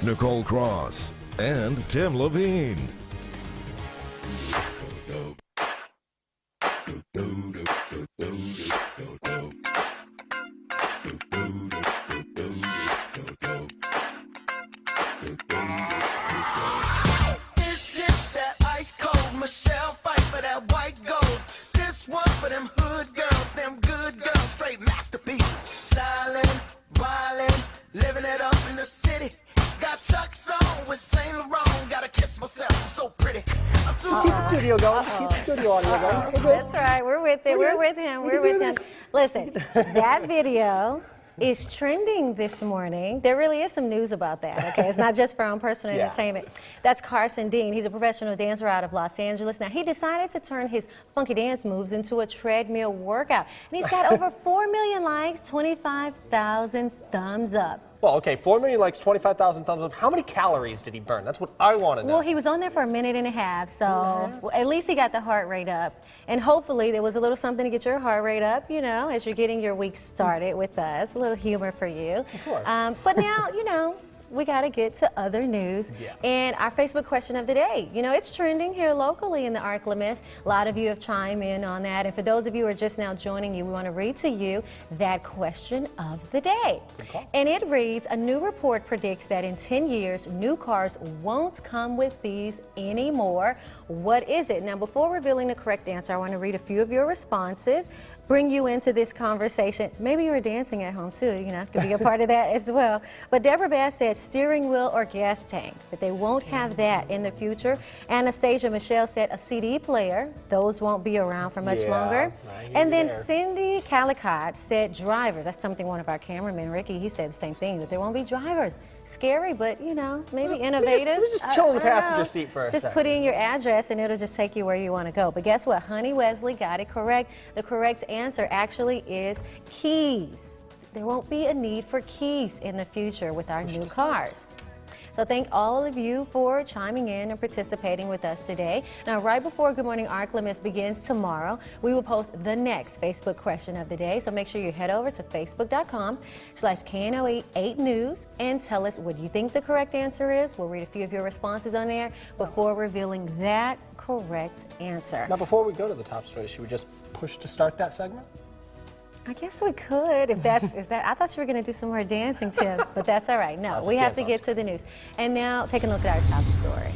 Nicole Cross, and Tim Levine. This is that ice cold Michelle fight for that white gold. This one for them hood girls, them good girls, straight masterpieces. Styling, wildin', living it up in the city. Got Chuck's on with Saint Laurent. Gotta kiss myself, I'm so pretty. I'm too Just keep the studio going. Just keep the studio audio going. We're good. That's right. We're with it. We're with him. We're with him. Listen, that video is trending this morning. There really is some news about that, okay? It's not just for our own personal entertainment. That's Carson Dean. He's a professional dancer out of Los Angeles. Now, he decided to turn his funky dance moves into a treadmill workout. And he's got over 4 million likes, 25,000 thumbs up. Well, okay, 4 million likes, 25,000 thumbs up. How many calories did he burn? That's what I want to know. Well, he was on there for a minute and a half, so well, at least he got the heart rate up. And hopefully there was a little something to get your heart rate up, you know, as you're getting your week started with us. A little humor for you. Of course. But now, you know, we got to get to other news. Yeah. And our Facebook question of the day. You know, it's trending here locally in the ArkLaMiss. A lot of you have chimed in on that. And for those of you who are just now joining you, we want to read to you that question of the day. And it reads, a new report predicts that in 10 years, new cars won't come with these anymore. What is it? Now, before revealing the correct answer, I want to read a few of your responses, bring you into this conversation. Maybe you were dancing at home too, you know, could be a part of that as well. But Deborah Bass said steering wheel or gas tank, that they won't have that in the future. Anastasia Michelle said a CD player, those won't be around for much longer. And then Cindy Calicott said drivers. That's something one of our cameramen, Ricky, he said the same thing, that there won't be drivers. Scary, but you know, maybe innovative. We just chill in the passenger seat for a second. Just put in your address and it'll just take you where you want to go. But guess what? Honey Wesley got it correct. The correct answer actually is keys. There won't be a need for keys in the future with our new cars. So thank all of you for chiming in and participating with us today. Now, right before Good Morning ArkLaMiss begins tomorrow, we will post the next Facebook question of the day. So make sure you head over to facebook.com/KNOE8News and tell us what you think the correct answer is. We'll read a few of your responses on there before revealing that correct answer. Now, before we go to the top story, should we just push to start that segment? I guess we could, if that's, I thought you were going to do some more dancing, Tim, but that's all right. No, we have to get to the news. And now, take a look at our top story.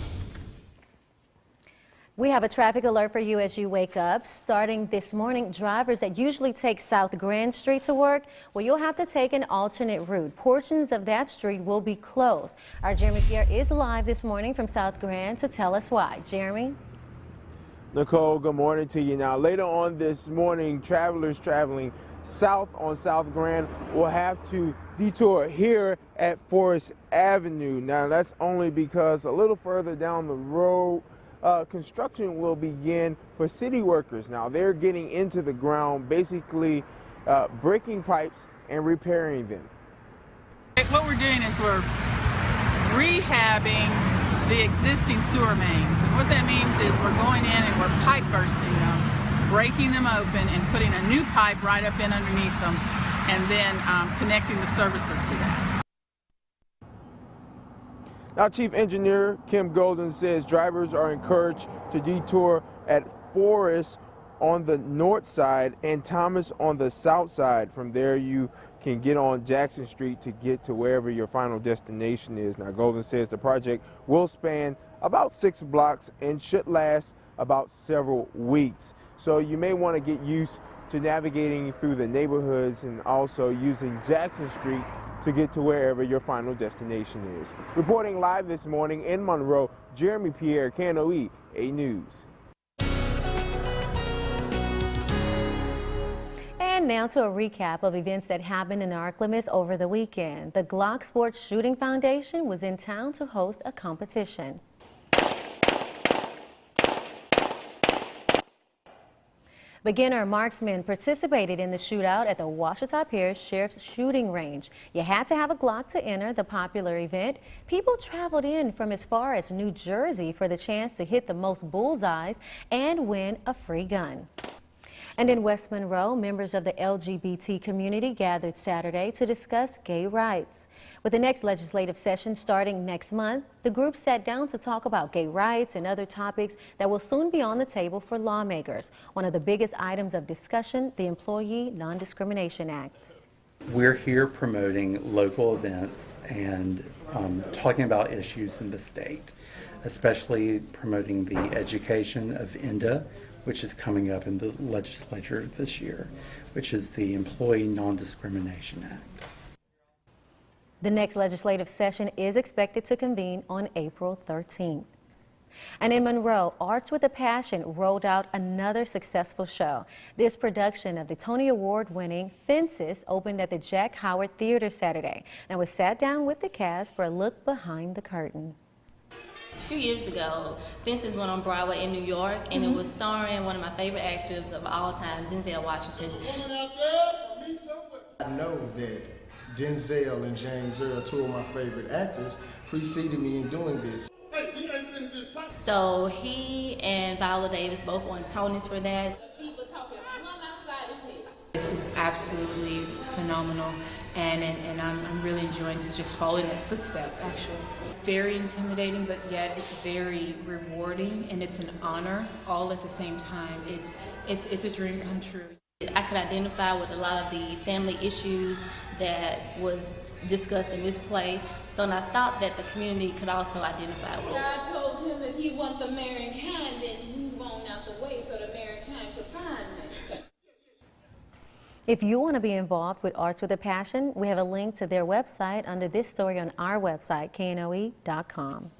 We have a traffic alert for you as you wake up. Starting this morning, drivers that usually take South Grand Street to work, well, you'll have to take an alternate route. Portions of that street will be closed. Our Jeremy Pierre is live this morning from South Grand to tell us why. Jeremy? Nicole, good morning to you. Now, later on this morning, travelers traveling south on South Grand will have to detour here at Forest Avenue. Now, that's only because a little further down the road, construction will begin for city workers. Now, they're getting into the ground, basically breaking pipes and repairing them. What we're doing is we're rehabbing the existing sewer mains. And what that means is we're going in and we're pipe bursting them, breaking them open and putting a new pipe right up in underneath them, and then connecting the services to that. Now, Chief Engineer Kim Golden says drivers are encouraged to detour at Forest on the north side and Thomas on the south side. From there, you can get on Jackson Street to get to wherever your final destination is. Now, Golden says the project will span about 6 blocks and should last about several weeks. So you may want to get used to navigating through the neighborhoods and also using Jackson Street to get to wherever your final destination is. Reporting live this morning in Monroe, Jeremy Pierre, KNOE 8 News. And now to a recap of events that happened in ArkLaMiss over the weekend. The Glock Sports Shooting Foundation was in town to host a competition. Beginner marksmen participated in the shootout at the Ouachita Parish Sheriff's Shooting Range. You had to have a Glock to enter the popular event. People traveled in from as far as New Jersey for the chance to hit the most bullseyes and win a free gun. And in West Monroe, members of the LGBT community gathered Saturday to discuss gay rights. With the next legislative session starting next month, the group sat down to talk about gay rights and other topics that will soon be on the table for lawmakers. One of the biggest items of discussion, the Employee Non-Discrimination Act. We're here promoting local events and talking about issues in the state, especially promoting the education of INDA, which is coming up in the legislature this year, which is the Employee Non-Discrimination Act. The next legislative session is expected to convene on April 13th. And in Monroe, Arts with a Passion rolled out another successful show. This production of the Tony Award-winning Fences opened at the Jack Howard Theater Saturday and was sat down with the cast for a look behind the curtain. A few years ago, Fences went on Broadway in New York, and it was starring one of my favorite actors of all time, Denzel Washington. I know that Denzel and James Earl, two of my favorite actors, preceded me in doing this. So he and Viola Davis both won Tonys for that. This is absolutely phenomenal, and I'm really enjoying to just follow in that footstep, actually. Very intimidating, but yet it's very rewarding, and it's an honor all at the same time. It's a dream come true. I could identify with a lot of the family issues that was discussed in this play, so I thought that the community could also identify with it. God told him if he want the mankind, then move on out the way so the mankind could find me. If you want to be involved with Arts with a Passion, we have a link to their website under this story on our website, knoe.com.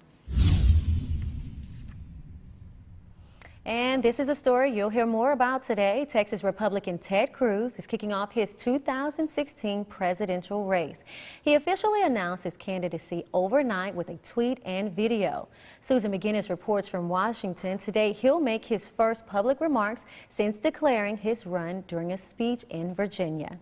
And this is a story you'll hear more about today. Texas Republican Ted Cruz is kicking off his 2016 presidential race. He officially announced his candidacy overnight with a tweet and video. Susan McGinnis reports from Washington. Today, he'll make his first public remarks since declaring his run during a speech in Virginia.